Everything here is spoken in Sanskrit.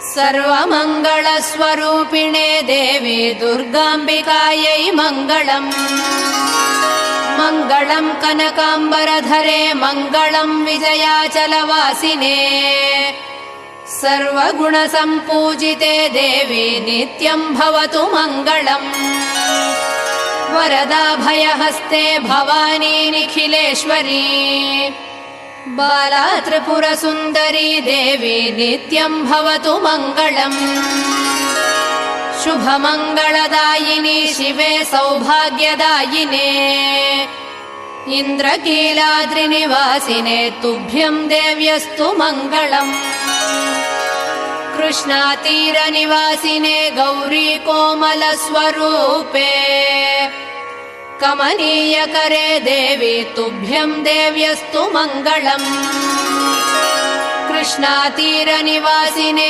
सर्वमङ्गलस्वरूपिणे देवी दुर्गाम्बिकायै मङ्गलम्। मङ्गलम् कनकाम्बरधरे मङ्गलम् विजयाचलवासिने। सर्वगुणसम्पूजिते देवी नित्यम् भवतु मङ्गलम्। वरदाभयहस्ते भवानी निखिलेश्वरी। बाला त्रिपुरसुन्दरी देवी नित्यम् भवतु मङ्गलम्। शुभमङ्गलदायिनी शिवे सौभाग्यदायिने। इन्द्रकीलाद्रिनिवासिने तुभ्यम् देव्यस्तु मङ्गलम्। कृष्णातीरनिवासिने गौरी कोमलस्वरूपे। कमनीयकरे देवी तुभ्यम् देव्यस्तु मङ्गलम्। कृष्णातीरनिवासिने